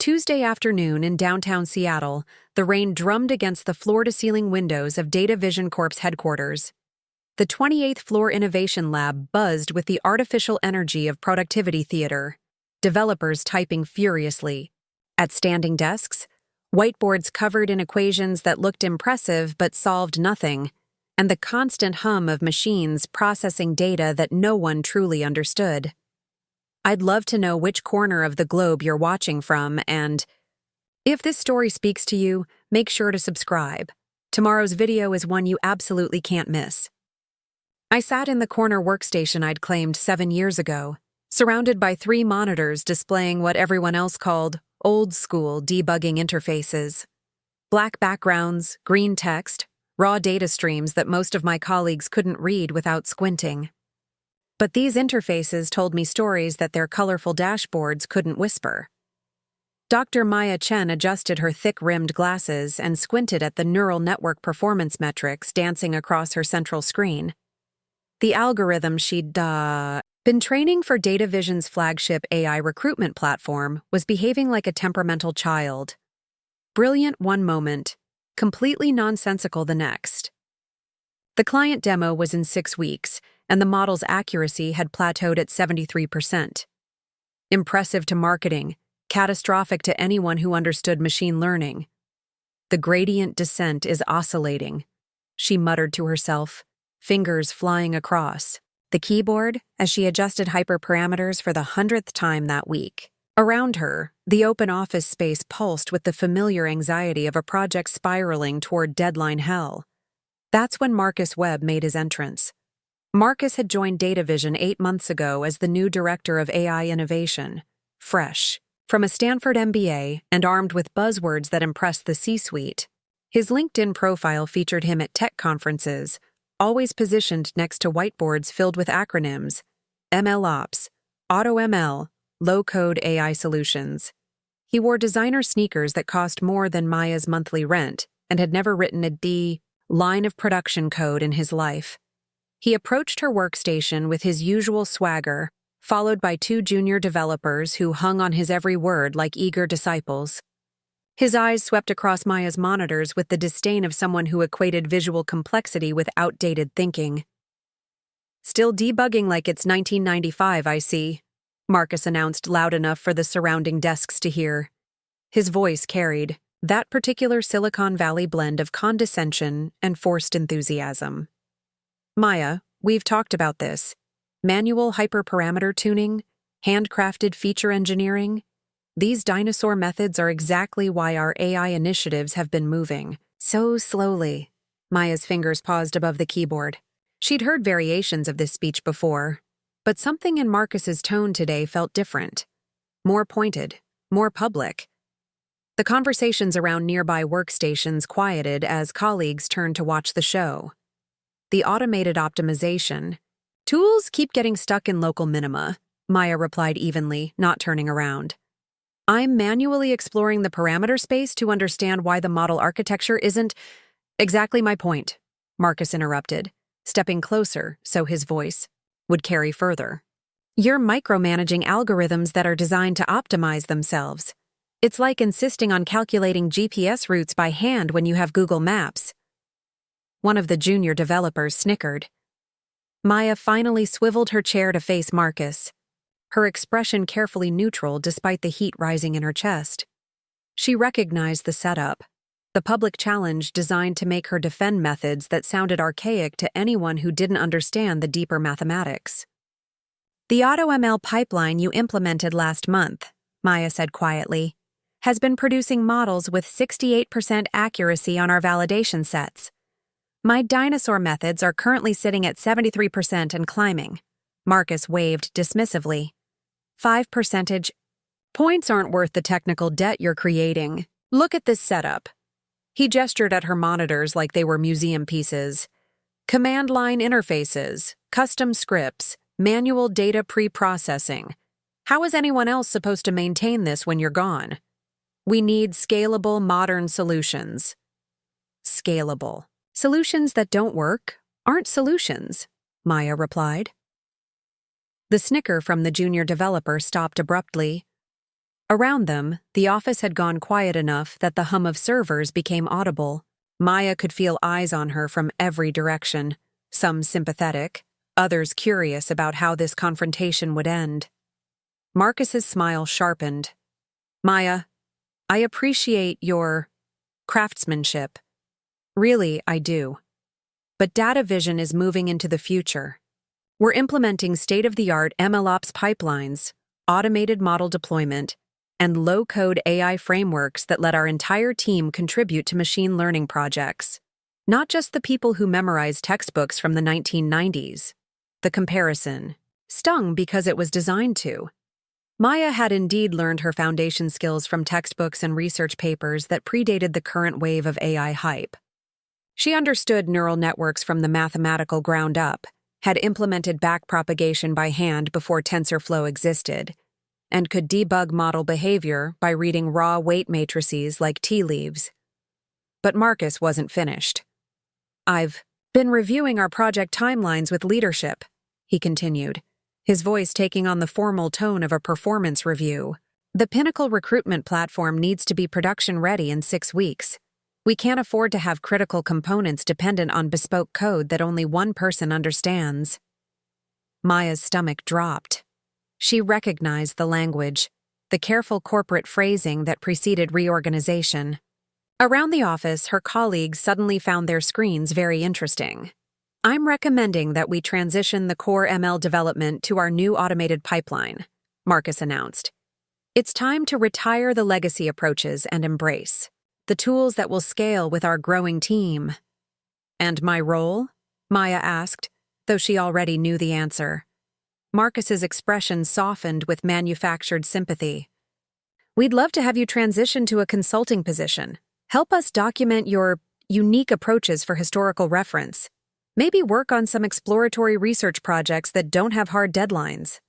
Tuesday afternoon in downtown Seattle, the rain drummed against the floor-to-ceiling windows of Data Vision Corp's headquarters. The 28th floor innovation lab buzzed with the artificial energy of productivity theater, developers typing furiously. At standing desks, whiteboards covered in equations that looked impressive but solved nothing, and the constant hum of machines processing data that no one truly understood. I'd love to know which corner of the globe you're watching from, and if this story speaks to you, make sure to subscribe. Tomorrow's video is one you absolutely can't miss. I sat in the corner workstation I'd claimed 7 years ago, surrounded by 3 monitors displaying what everyone else called old-school debugging interfaces. Black backgrounds, green text, raw data streams that most of my colleagues couldn't read without squinting. But these interfaces told me stories that their colorful dashboards couldn't whisper. Dr. Maya Chen adjusted her thick-rimmed glasses and squinted at the neural network performance metrics dancing across her central screen. The algorithm she'd been training for Data Vision's flagship AI recruitment platform was behaving like a temperamental child. Brilliant one moment, completely nonsensical the next. The client demo was in 6 weeks, and the model's accuracy had plateaued at 73%. Impressive to marketing, catastrophic to anyone who understood machine learning. The gradient descent is oscillating, she muttered to herself, fingers flying across the keyboard as she adjusted hyperparameters for the 100th time that week. Around her, the open office space pulsed with the familiar anxiety of a project spiraling toward deadline hell. That's when Marcus Webb made his entrance. Marcus had joined Data Vision 8 months ago as the new director of AI innovation, fresh from a Stanford MBA and armed with buzzwords that impressed the C-suite. His LinkedIn profile featured him at tech conferences, always positioned next to whiteboards filled with acronyms: MLOps, AutoML, low-code AI solutions. He wore designer sneakers that cost more than Maya's monthly rent and had never written a D line of production code in his life. He approached her workstation with his usual swagger, followed by 2 junior developers who hung on his every word like eager disciples. His eyes swept across Maya's monitors with the disdain of someone who equated visual complexity with outdated thinking. "Still debugging like it's 1995, I see," Marcus announced loud enough for the surrounding desks to hear. His voice carried that particular Silicon Valley blend of condescension and forced enthusiasm. "Maya, we've talked about this. Manual hyperparameter tuning, handcrafted feature engineering. These dinosaur methods are exactly why our AI initiatives have been moving so slowly." Maya's fingers paused above the keyboard. She'd heard variations of this speech before, but something in Marcus's tone today felt different. More pointed, more public. The conversations around nearby workstations quieted as colleagues turned to watch the show. The automated optimization. "Tools keep getting stuck in local minima," Maya replied evenly, not turning around. "I'm manually exploring the parameter space to understand why the model architecture isn't exactly my point," Marcus interrupted, stepping closer so his voice would carry further. "You're micromanaging algorithms that are designed to optimize themselves. It's like insisting on calculating GPS routes by hand when you have Google Maps." One of the junior developers snickered. Maya finally swiveled her chair to face Marcus, her expression carefully neutral despite the heat rising in her chest. She recognized the setup, the public challenge designed to make her defend methods that sounded archaic to anyone who didn't understand the deeper mathematics. "The AutoML pipeline you implemented last month," Maya said quietly, "has been producing models with 68% accuracy on our validation sets. My dinosaur methods are currently sitting at 73% and climbing." Marcus waved dismissively. 5 percentage points aren't worth the technical debt you're creating. Look at this setup." He gestured at her monitors like they were museum pieces. "Command line interfaces, custom scripts, manual data pre-processing. How is anyone else supposed to maintain this when you're gone? We need scalable, modern solutions." Scalable. "Solutions that don't work aren't solutions," Maya replied. The snicker from the junior developer stopped abruptly. Around them, the office had gone quiet enough that the hum of servers became audible. Maya could feel eyes on her from every direction, some sympathetic, others curious about how this confrontation would end. Marcus's smile sharpened. "Maya, I appreciate your craftsmanship. Really, I do. But data vision is moving into the future. We're implementing state-of-the-art MLOps pipelines, automated model deployment, and low-code AI frameworks that let our entire team contribute to machine learning projects. Not just the people who memorize textbooks from the 1990s. The comparison stung because it was designed to. Maya had indeed learned her foundation skills from textbooks and research papers that predated the current wave of AI hype. She understood neural networks from the mathematical ground up, had implemented backpropagation by hand before TensorFlow existed, and could debug model behavior by reading raw weight matrices like tea leaves. But Marcus wasn't finished. "I've been reviewing our project timelines with leadership," he continued, his voice taking on the formal tone of a performance review. "The Pinnacle recruitment platform needs to be production-ready in 6 weeks. We can't afford to have critical components dependent on bespoke code that only one person understands." Maya's stomach dropped. She recognized the language, the careful corporate phrasing that preceded reorganization. Around the office, her colleagues suddenly found their screens very interesting. "I'm recommending that we transition the core ML development to our new automated pipeline," Marcus announced. "It's time to retire the legacy approaches and embrace the tools that will scale with our growing team." "And my role?" Maya asked, though she already knew the answer. Marcus's expression softened with manufactured sympathy. "We'd love to have you transition to a consulting position. Help us document your unique approaches for historical reference. Maybe work on some exploratory research projects that don't have hard deadlines."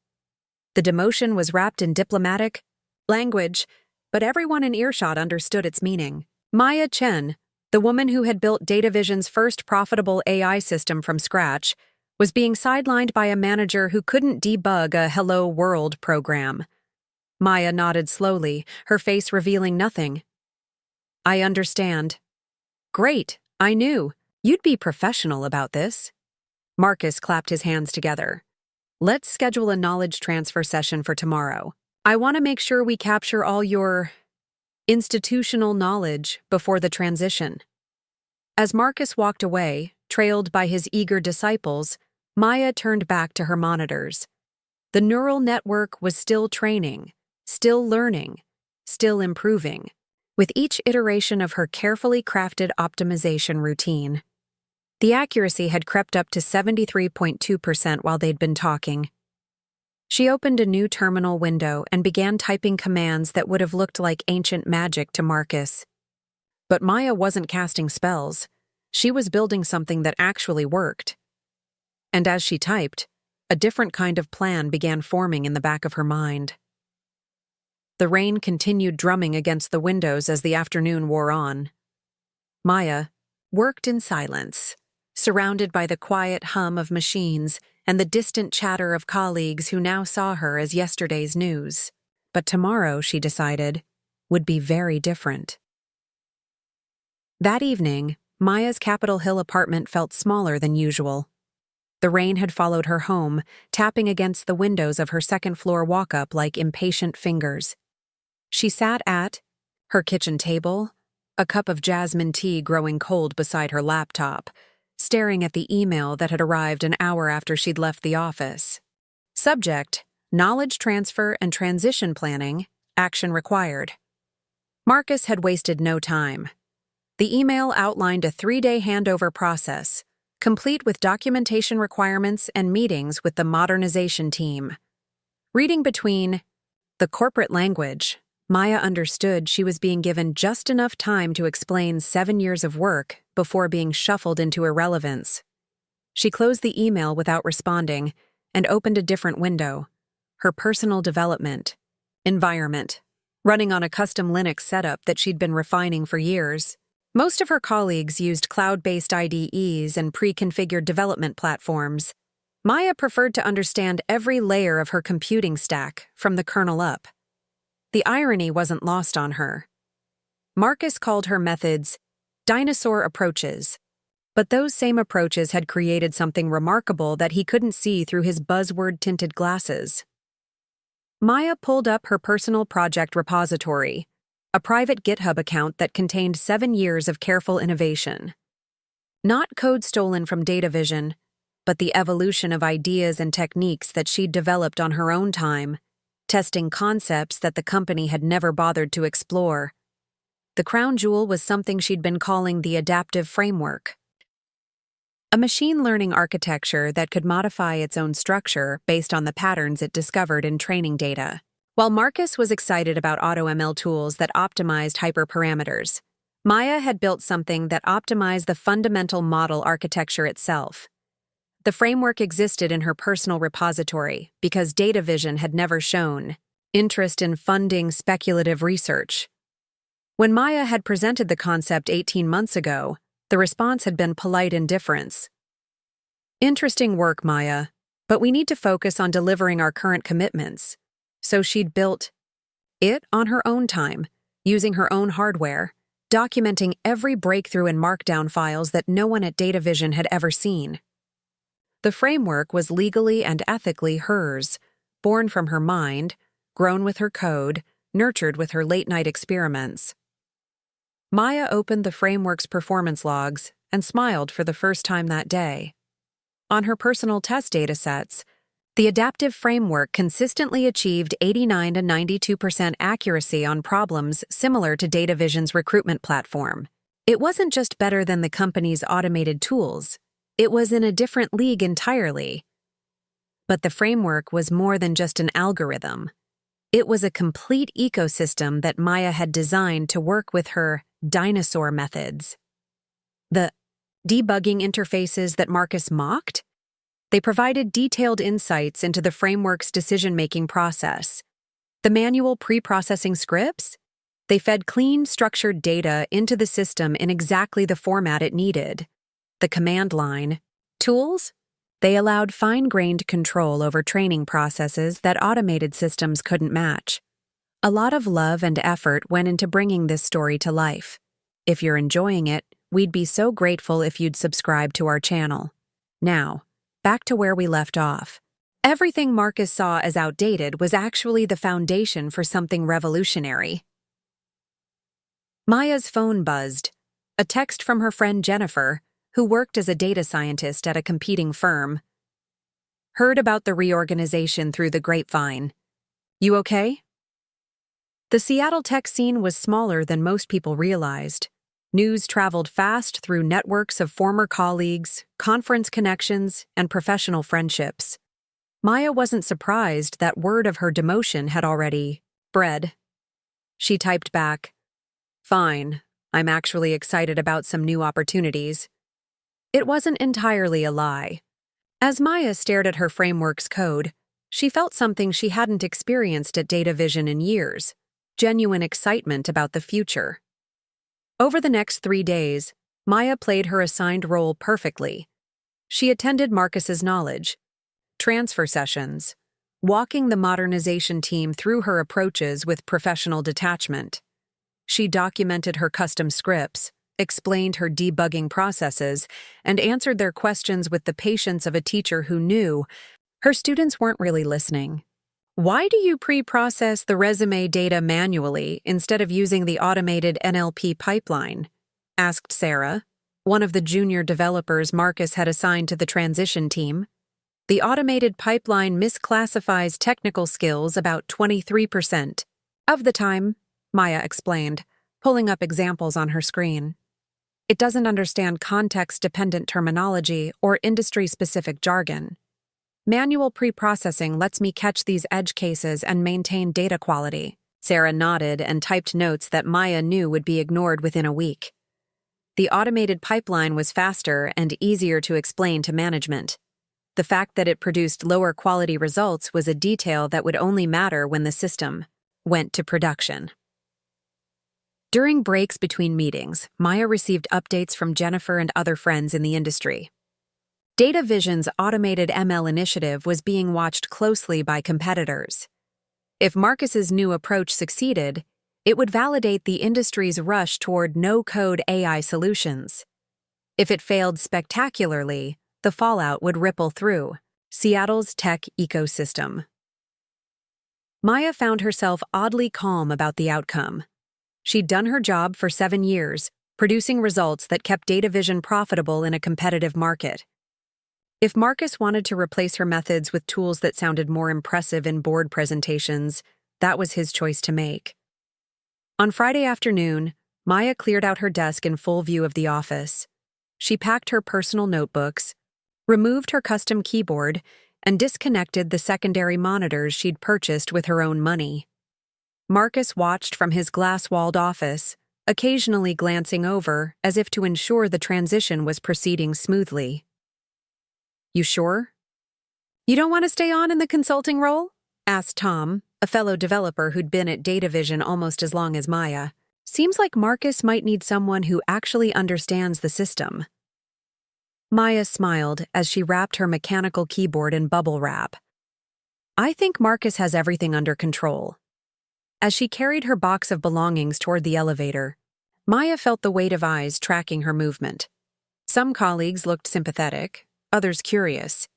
The demotion was wrapped in diplomatic language, but everyone in earshot understood its meaning. Maya Chen, the woman who had built DataVision's first profitable AI system from scratch, was being sidelined by a manager who couldn't debug a Hello World program. Maya nodded slowly, her face revealing nothing. "I understand." "Great, I knew. You'd be professional about this." Marcus clapped his hands together. "Let's schedule a knowledge transfer session for tomorrow. I want to make sure we capture all your institutional knowledge before the transition." As Marcus walked away, trailed by his eager disciples, Maya turned back to her monitors. The neural network was still training, still learning, still improving, with each iteration of her carefully crafted optimization routine. The accuracy had crept up to 73.2% while they'd been talking. She opened a new terminal window and began typing commands that would have looked like ancient magic to Marcus. But Maya wasn't casting spells. She was building something that actually worked. And as she typed, a different kind of plan began forming in the back of her mind. The rain continued drumming against the windows as the afternoon wore on. Maya worked in silence, surrounded by the quiet hum of machines and the distant chatter of colleagues who now saw her as yesterday's news. But tomorrow, she decided, would be very different. That evening, Maya's Capitol Hill apartment felt smaller than usual. The rain had followed her home, tapping against the windows of her second-floor walk-up like impatient fingers. She sat at her kitchen table, a cup of jasmine tea growing cold beside her laptop, staring at the email that had arrived an hour after she'd left the office. Subject: knowledge transfer and transition planning, action required. Marcus had wasted no time. The email outlined a 3-day handover process, complete with documentation requirements and meetings with the modernization team. Reading between the corporate language, Maya understood she was being given just enough time to explain 7 years of work before being shuffled into irrelevance. She closed the email without responding and opened a different window, her personal development environment, running on a custom Linux setup that she'd been refining for years. Most of her colleagues used cloud-based IDEs and pre-configured development platforms. Maya preferred to understand every layer of her computing stack from the kernel up. The irony wasn't lost on her. Marcus called her methods dinosaur approaches, but those same approaches had created something remarkable that he couldn't see through his buzzword-tinted glasses. Maya pulled up her personal project repository, a private GitHub account that contained 7 years of careful innovation. Not code stolen from data vision, but the evolution of ideas and techniques that she'd developed on her own time, testing concepts that the company had never bothered to explore. The crown jewel was something she'd been calling the adaptive framework, a machine learning architecture that could modify its own structure based on the patterns it discovered in training data. While Marcus was excited about AutoML tools that optimized hyperparameters, Maya had built something that optimized the fundamental model architecture itself. The framework existed in her personal repository because data vision had never shown interest in funding speculative research. When Maya had presented the concept 18 months ago, the response had been polite indifference. Interesting work, Maya, but we need to focus on delivering our current commitments. So she'd built it on her own time, using her own hardware, documenting every breakthrough in Markdown files that no one at DataVision had ever seen. The framework was legally and ethically hers, born from her mind, grown with her code, nurtured with her late-night experiments. Maya opened the framework's performance logs and smiled for the first time that day. On her personal test datasets, the adaptive framework consistently achieved 89 to 92% accuracy on problems similar to DataVision's recruitment platform. It wasn't just better than the company's automated tools, it was in a different league entirely. But the framework was more than just an algorithm. It was a complete ecosystem that Maya had designed to work with her dinosaur methods. The debugging interfaces that Marcus mocked? They provided detailed insights into the framework's decision-making process. The manual pre-processing scripts? They fed clean, structured data into the system in exactly the format it needed. The command line tools? They allowed fine-grained control over training processes that automated systems couldn't match. A lot of love and effort went into bringing this story to life. If you're enjoying it, we'd be so grateful if you'd subscribe to our channel. Now, back to where we left off. Everything Marcus saw as outdated was actually the foundation for something revolutionary. Maya's phone buzzed. A text from her friend Jennifer, who worked as a data scientist at a competing firm. Heard about the reorganization through the grapevine. You okay? The Seattle tech scene was smaller than most people realized. News traveled fast through networks of former colleagues, conference connections, and professional friendships. Maya wasn't surprised that word of her demotion had already spread. She typed back, "Fine, I'm actually excited about some new opportunities." It wasn't entirely a lie. As Maya stared at her framework's code, she felt something she hadn't experienced at DataVision in years. Genuine excitement about the future. Over the next 3 days, Maya played her assigned role perfectly. She attended Marcus's knowledge transfer sessions, walking the modernization team through her approaches with professional detachment. She documented her custom scripts, explained her debugging processes, and answered their questions with the patience of a teacher who knew her students weren't really listening. Why do you pre-process the resume data manually instead of using the automated NLP pipeline? Asked Sarah, one of the junior developers Marcus had assigned to the transition team. The automated pipeline misclassifies technical skills about 23% of the time, Maya explained, pulling up examples on her screen. It doesn't understand context-dependent terminology or industry-specific jargon. Manual pre-processing lets me catch these edge cases and maintain data quality. Sarah nodded and typed notes that Maya knew would be ignored within a week. The automated pipeline was faster and easier to explain to management. The fact that it produced lower quality results was a detail that would only matter when the system went to production. During breaks between meetings, Maya received updates from Jennifer and other friends in the industry. DataVision's automated ML initiative was being watched closely by competitors. If Marcus's new approach succeeded, it would validate the industry's rush toward no-code AI solutions. If it failed spectacularly, the fallout would ripple through Seattle's tech ecosystem. Maya found herself oddly calm about the outcome. She'd done her job for 7 years, producing results that kept DataVision profitable in a competitive market. If Marcus wanted to replace her methods with tools that sounded more impressive in board presentations, that was his choice to make. On Friday afternoon, Maya cleared out her desk in full view of the office. She packed her personal notebooks, removed her custom keyboard, and disconnected the secondary monitors she'd purchased with her own money. Marcus watched from his glass-walled office, occasionally glancing over as if to ensure the transition was proceeding smoothly. "You sure? You don't want to stay on in the consulting role?" asked Tom, a fellow developer who'd been at DataVision almost as long as Maya. "Seems like Marcus might need someone who actually understands the system." Maya smiled as she wrapped her mechanical keyboard in bubble wrap. "I think Marcus has everything under control." As she carried her box of belongings toward the elevator, Maya felt the weight of eyes tracking her movement. Some colleagues looked sympathetic, others curious,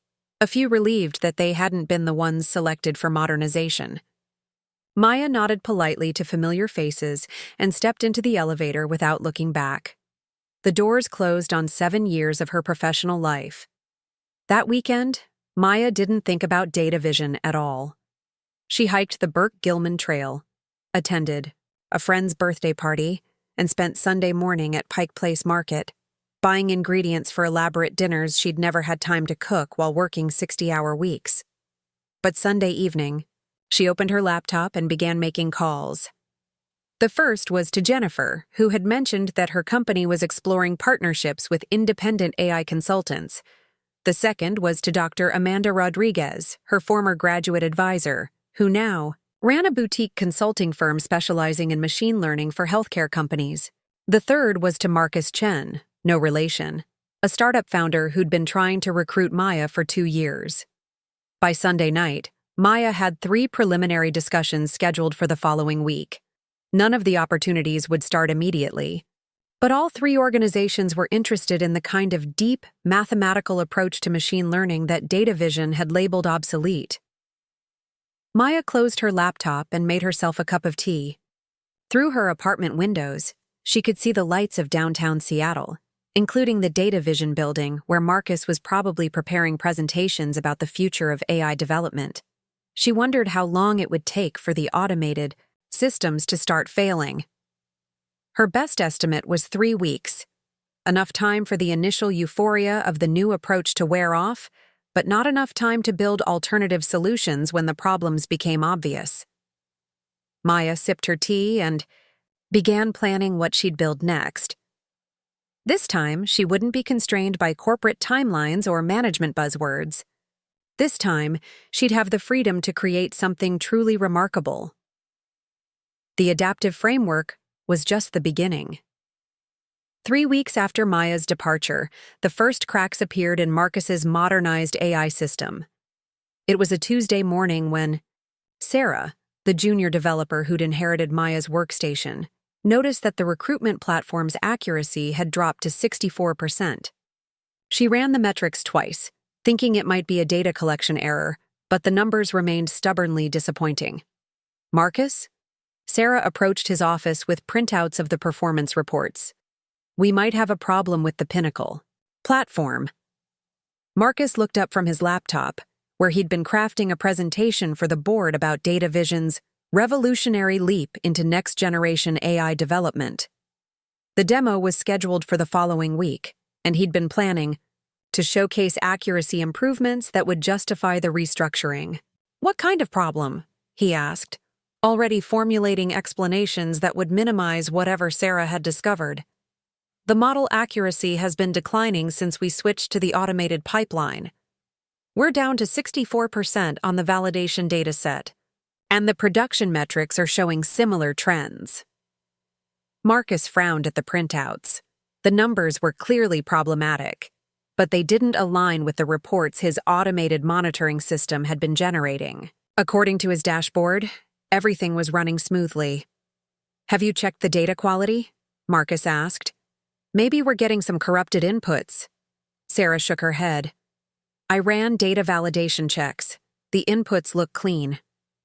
a few relieved that they hadn't been the ones selected for modernization. Maya nodded politely to familiar faces and stepped into the elevator without looking back. The doors closed on 7 years of her professional life. That weekend, Maya didn't think about DataVision at all. She hiked the Burke-Gilman Trail, attended a friend's birthday party, and spent Sunday morning at Pike Place Market, buying ingredients for elaborate dinners she'd never had time to cook while working 60-hour weeks. But Sunday evening, she opened her laptop and began making calls. The first was to Jennifer, who had mentioned that her company was exploring partnerships with independent AI consultants. The second was to Dr. Amanda Rodriguez, her former graduate advisor, who now ran a boutique consulting firm specializing in machine learning for healthcare companies. The third was to Marcus Chen, no relation, a startup founder who'd been trying to recruit Maya for 2 years. By Sunday night, Maya had 3 preliminary discussions scheduled for the following week. None of the opportunities would start immediately, but all 3 organizations were interested in the kind of deep, mathematical approach to machine learning that DataVision had labeled obsolete. Maya closed her laptop and made herself a cup of tea. Through her apartment windows, she could see the lights of downtown Seattle, including the DataVision building where Marcus was probably preparing presentations about the future of AI development. She wondered how long it would take for the automated systems to start failing. Her best estimate was 3 weeks, enough time for the initial euphoria of the new approach to wear off, but not enough time to build alternative solutions when the problems became obvious. Maya sipped her tea and began planning what she'd build next. This time, she wouldn't be constrained by corporate timelines or management buzzwords. This time, she'd have the freedom to create something truly remarkable. The adaptive framework was just the beginning. 3 weeks after Maya's departure, the first cracks appeared in Marcus's modernized AI system. It was a Tuesday morning when Sarah, the junior developer who'd inherited Maya's workstation, noticed that the recruitment platform's accuracy had dropped to 64%. She ran the metrics twice, thinking it might be a data collection error, but the numbers remained stubbornly disappointing. "Marcus?" Sarah approached his office with printouts of the performance reports. "We might have a problem with the Pinnacle platform." Marcus looked up from his laptop, where he'd been crafting a presentation for the board about DataVision's revolutionary leap into next-generation AI development. The demo was scheduled for the following week, and he'd been planning to showcase accuracy improvements that would justify the restructuring. "What kind of problem?" he asked, already formulating explanations that would minimize whatever Sarah had discovered. "The model accuracy has been declining since we switched to the automated pipeline. We're down to 64% on the validation data set, and the production metrics are showing similar trends." Marcus frowned at the printouts. The numbers were clearly problematic, but they didn't align with the reports his automated monitoring system had been generating. According to his dashboard, Everything was running smoothly. "Have you checked the data quality?" Marcus asked. "Maybe we're getting some corrupted inputs." Sarah shook her head. "I ran data validation checks. The inputs look clean.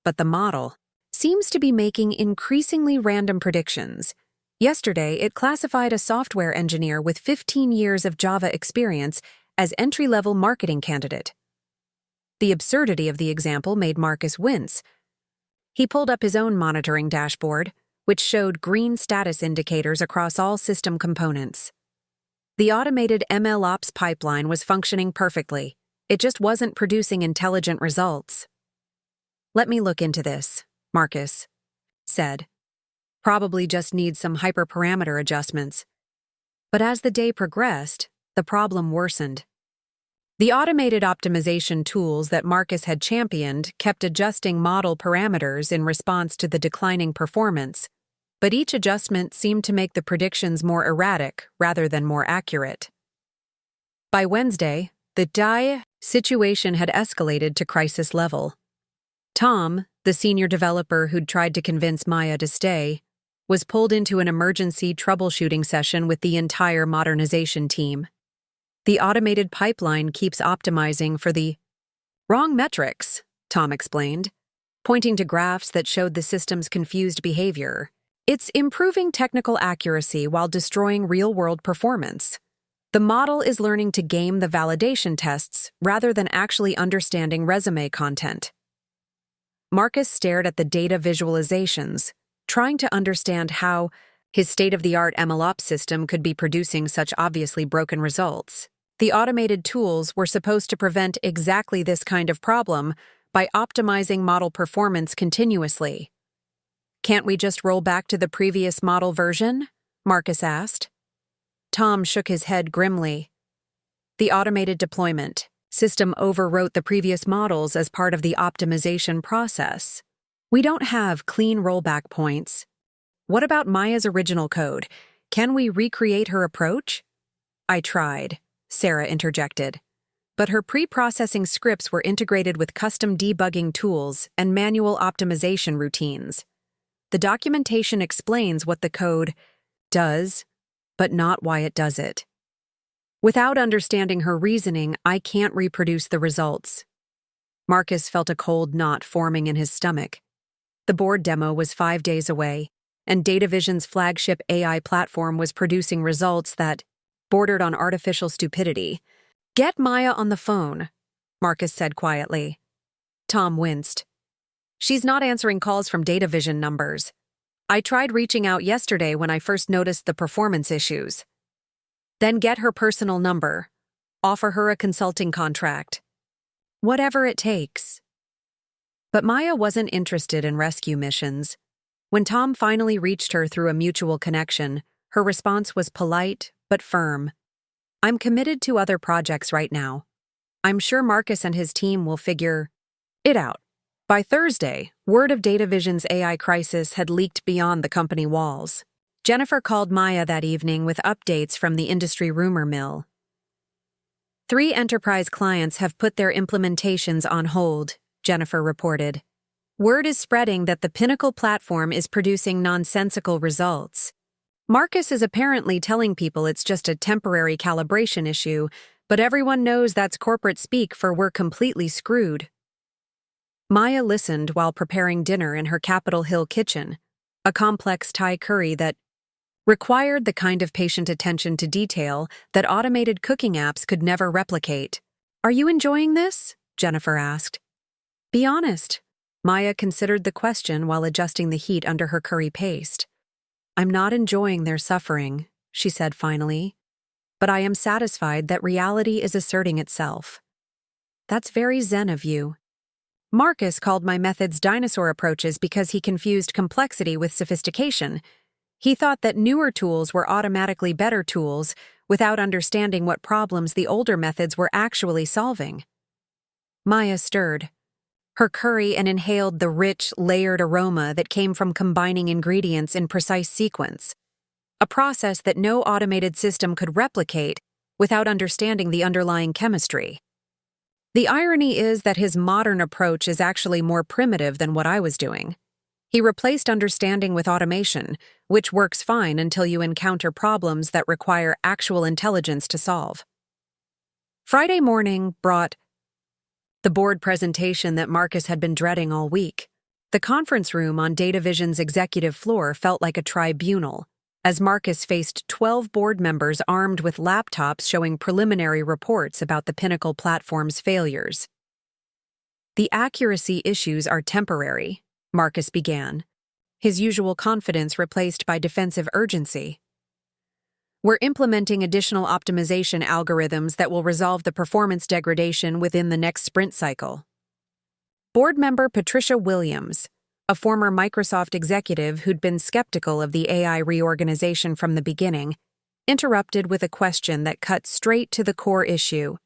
But the model seems to be making increasingly random predictions. Yesterday, it classified a software engineer with 15 years of Java experience as entry-level marketing candidate." The absurdity of the example made Marcus wince. He pulled up his own monitoring dashboard, which showed green status indicators across all system components. The automated MLOps pipeline was functioning perfectly. It just wasn't producing intelligent results. "Let me look into this," Marcus said. "Probably just needs some hyperparameter adjustments." But as the day progressed, the problem worsened. The automated optimization tools that Marcus had championed kept adjusting model parameters in response to the declining performance, but each adjustment seemed to make the predictions more erratic rather than more accurate. By Wednesday, the situation had escalated to crisis level. Tom, the senior developer who'd tried to convince Maya to stay, was pulled into an emergency troubleshooting session with the entire modernization team. "The automated pipeline keeps optimizing for the wrong metrics," Tom explained, pointing to graphs that showed the system's confused behavior. "It's improving technical accuracy while destroying real-world performance. The model is learning to game the validation tests rather than actually understanding resume content." Marcus stared at the data visualizations, trying to understand how his state-of-the-art MLOps system could be producing such obviously broken results. The automated tools were supposed to prevent exactly this kind of problem by optimizing model performance continuously. "Can't we just roll back to the previous model version?" Marcus asked. Tom shook his head grimly. "The automated deployment system overwrote the previous models as part of the optimization process. We don't have clean rollback points. What about Maya's original code? Can we recreate her approach?" "I tried," Sarah interjected. "But her pre-processing scripts were integrated with custom debugging tools and manual optimization routines. The documentation explains what the code does, but not why it does it. Without understanding her reasoning, I can't reproduce the results." Marcus felt a cold knot forming in his stomach. The board demo was 5 days away, and DataVision's flagship AI platform was producing results that bordered on artificial stupidity. "Get Maya on the phone," Marcus said quietly. Tom winced. "She's not answering calls from DataVision numbers. I tried reaching out yesterday when I first noticed the performance issues." "Then get her personal number. Offer her a consulting contract. Whatever it takes." But Maya wasn't interested in rescue missions. When Tom finally reached her through a mutual connection, her response was polite but firm. "I'm committed to other projects right now. I'm sure Marcus and his team will figure it out." By Thursday, word of DataVision's AI crisis had leaked beyond the company walls. Jennifer called Maya that evening with updates from the industry rumor mill. 3 enterprise clients have put their implementations on hold, Jennifer reported. Word is spreading that the Pinnacle platform is producing nonsensical results. Marcus is apparently telling people it's just a temporary calibration issue, but everyone knows that's corporate speak for "we're completely screwed." Maya listened while preparing dinner in her Capitol Hill kitchen, a complex Thai curry that required the kind of patient attention to detail that automated cooking apps could never replicate. "Are you enjoying this?" Jennifer asked. "Be honest." Maya considered the question while adjusting the heat under her curry paste. "I'm not enjoying their suffering," she said finally, "but I am satisfied that reality is asserting itself." "That's very zen of you." Marcus called my methods dinosaur approaches because he confused complexity with sophistication. He thought that newer tools were automatically better tools without understanding what problems the older methods were actually solving. Maya stirred her curry and inhaled the rich, layered aroma that came from combining ingredients in precise sequence, a process that no automated system could replicate without understanding the underlying chemistry. The irony is that his modern approach is actually more primitive than what I was doing. He replaced understanding with automation, which works fine until you encounter problems that require actual intelligence to solve. Friday morning brought the board presentation that Marcus had been dreading all week. The conference room on DataVision's executive floor felt like a tribunal, as Marcus faced 12 board members armed with laptops showing preliminary reports about the Pinnacle platform's failures. "The accuracy issues are temporary," Marcus began, his usual confidence replaced by defensive urgency. "We're implementing additional optimization algorithms that will resolve the performance degradation within the next sprint cycle." Board member Patricia Williams, a former Microsoft executive who'd been skeptical of the AI reorganization from the beginning, interrupted with a question that cut straight to the core issue.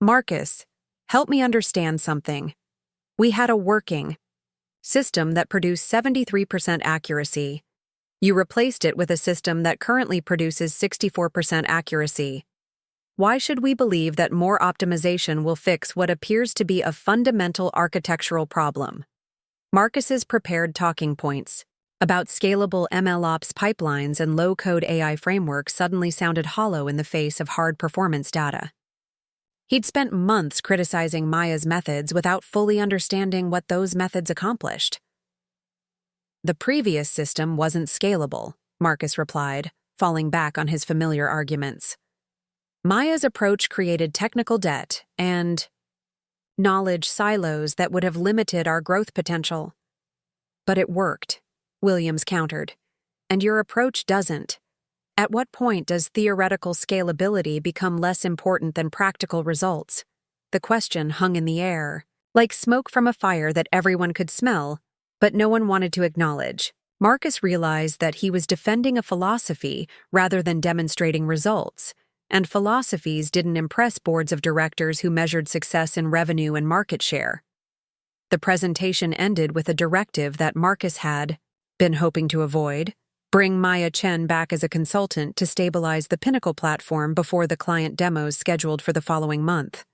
"Marcus, help me understand something. We had a working system that produced 73% accuracy. You replaced it with a system that currently produces 64% accuracy. Why should we believe that more optimization will fix what appears to be a fundamental architectural problem?" Marcus's prepared talking points about scalable MLOps pipelines and low-code AI frameworks suddenly sounded hollow in the face of hard performance data. He'd spent months criticizing Maya's methods without fully understanding what those methods accomplished. "The previous system wasn't scalable," Marcus replied, falling back on his familiar arguments. "Maya's approach created technical debt and knowledge silos that would have limited our growth potential." "But it worked," Williams countered. "And your approach doesn't. At what point does theoretical scalability become less important than practical results?" The question hung in the air, like smoke from a fire that everyone could smell, but no one wanted to acknowledge. Marcus realized that he was defending a philosophy rather than demonstrating results, and philosophies didn't impress boards of directors who measured success in revenue and market share. The presentation ended with a directive that Marcus had been hoping to avoid: bring Maya Chen back as a consultant to stabilize the Pinnacle platform before the client demos scheduled for the following month.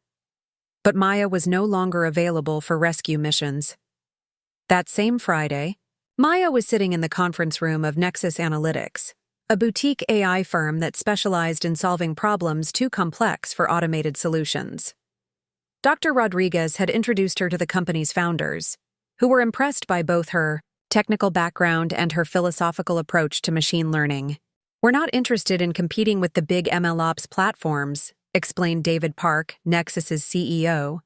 But Maya was no longer available for rescue missions. That same Friday, Maya was sitting in the conference room of Nexus Analytics, a boutique AI firm that specialized in solving problems too complex for automated solutions. Dr. Rodriguez had introduced her to the company's founders, who were impressed by both her technical background and her philosophical approach to machine learning. "We're not interested in competing with the big MLOps platforms," explained David Park, Nexus's CEO.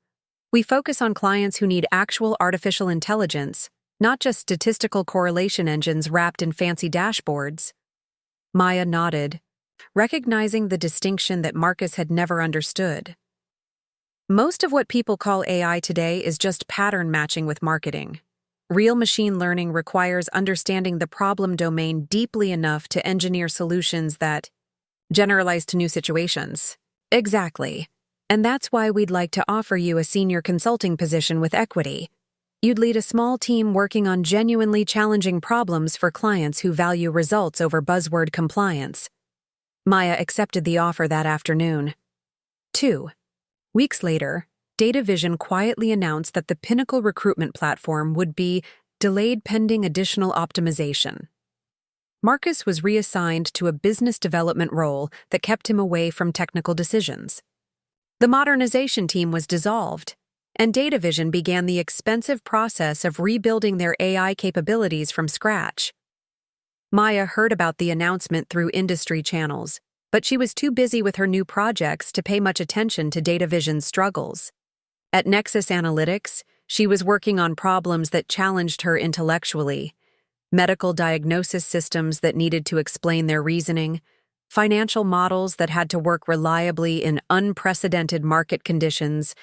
"We focus on clients who need actual artificial intelligence, not just statistical correlation engines wrapped in fancy dashboards." Maya nodded, recognizing the distinction that Marcus had never understood. "Most of what people call AI today is just pattern matching with marketing. Real machine learning requires understanding the problem domain deeply enough to engineer solutions that generalize to new situations." "Exactly. And that's why we'd like to offer you a senior consulting position with equity. You'd lead a small team working on genuinely challenging problems for clients who value results over buzzword compliance." Maya accepted the offer that afternoon. 2 weeks later, DataVision quietly announced that the Pinnacle recruitment platform would be delayed pending additional optimization. Marcus was reassigned to a business development role that kept him away from technical decisions. The modernization team was dissolved, and DataVision began the expensive process of rebuilding their AI capabilities from scratch. Maya heard about the announcement through industry channels, but she was too busy with her new projects to pay much attention to DataVision's struggles. At Nexus Analytics, she was working on problems that challenged her intellectually: medical diagnosis systems that needed to explain their reasoning, financial models that had to work reliably in unprecedented market conditions,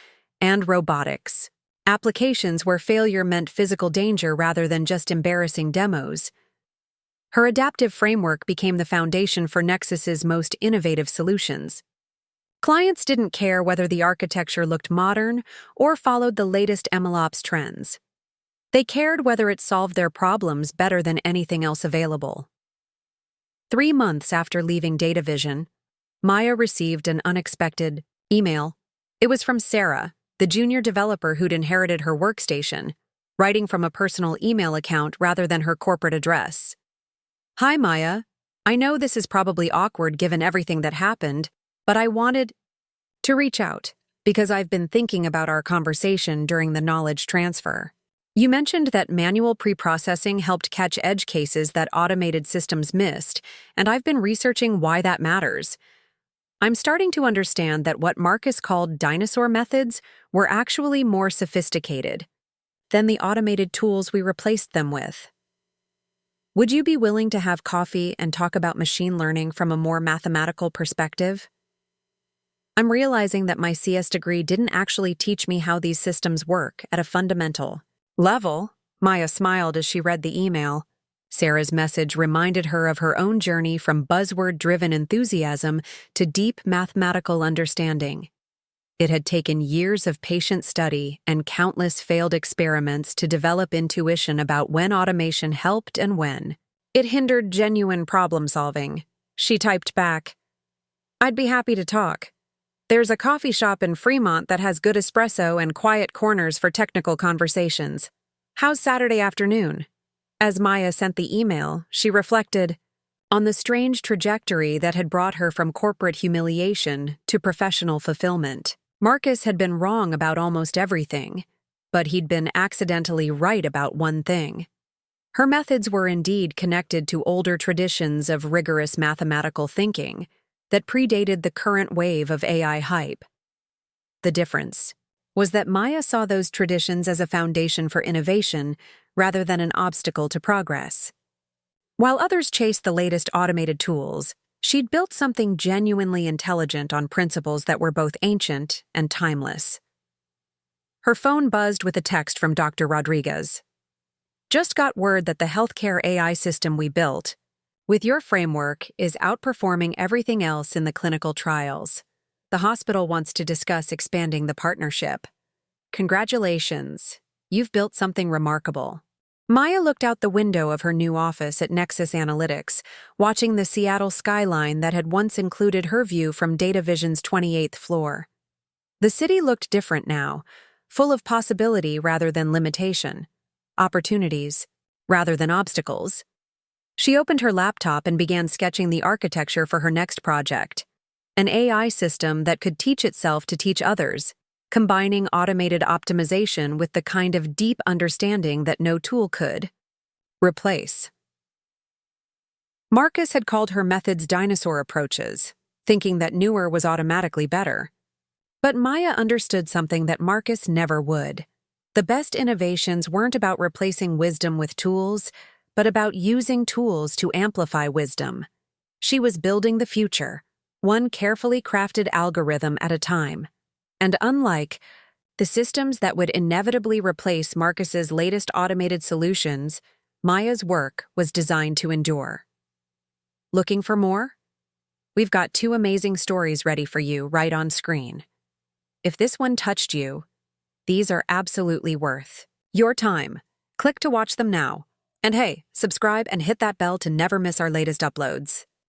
and robotics, applications where failure meant physical danger rather than just embarrassing demos. Her adaptive framework became the foundation for Nexus's most innovative solutions. Clients didn't care whether the architecture looked modern or followed the latest MLOps trends. They cared whether it solved their problems better than anything else available. 3 months after leaving DataVision, Maya received an unexpected email. It was from Sarah, the junior developer who'd inherited her workstation. writing from a personal email account rather than her corporate address. "Hi, Maya. I know this is probably awkward given everything that happened, but I wanted to reach out because I've been thinking about our conversation during the knowledge transfer. You mentioned that manual pre-processing helped catch edge cases that automated systems missed, and I've been researching why that matters. I'm starting to understand that what Marcus called dinosaur methods were actually more sophisticated than the automated tools we replaced them with. Would you be willing to have coffee and talk about machine learning from a more mathematical perspective? I'm realizing that my CS degree didn't actually teach me how these systems work at a fundamental level." Maya smiled as she read the email. Sarah's message reminded her of her own journey from buzzword-driven enthusiasm to deep mathematical understanding. It had taken years of patient study and countless failed experiments to develop intuition about when automation helped and when it hindered genuine problem-solving. She typed back, "I'd be happy to talk. There's a coffee shop in Fremont that has good espresso and quiet corners for technical conversations. How's Saturday afternoon?" As Maya sent the email, she reflected on the strange trajectory that had brought her from corporate humiliation to professional fulfillment. Marcus had been wrong about almost everything, but he'd been accidentally right about one thing. Her methods were indeed connected to older traditions of rigorous mathematical thinking that predated the current wave of AI hype. The difference was that Maya saw those traditions as a foundation for innovation rather than an obstacle to progress. While others chased the latest automated tools, she'd built something genuinely intelligent on principles that were both ancient and timeless. Her phone buzzed with a text from Dr. Rodriguez. "Just got word that the healthcare AI system we built, with your framework, is outperforming everything else in the clinical trials. The hospital wants to discuss expanding the partnership. Congratulations, you've built something remarkable." Maya looked out the window of her new office at Nexus Analytics, watching the Seattle skyline that had once included her view from DataVision's 28th floor. The city looked different now, full of possibility rather than limitation, opportunities rather than obstacles. She opened her laptop and began sketching the architecture for her next project, an AI system that could teach itself to teach others, combining automated optimization with the kind of deep understanding that no tool could replace. Marcus had called her methods dinosaur approaches, thinking that newer was automatically better. But Maya understood something that Marcus never would. The best innovations weren't about replacing wisdom with tools, but about using tools to amplify wisdom. She was building the future, one carefully crafted algorithm at a time. And unlike the systems that would inevitably replace Marcus's latest automated solutions, Maya's work was designed to endure. Looking for more? We've got 2 amazing stories ready for you right on screen. If this one touched you, these are absolutely worth your time. Click to watch them now. And hey, subscribe and hit that bell to never miss our latest uploads.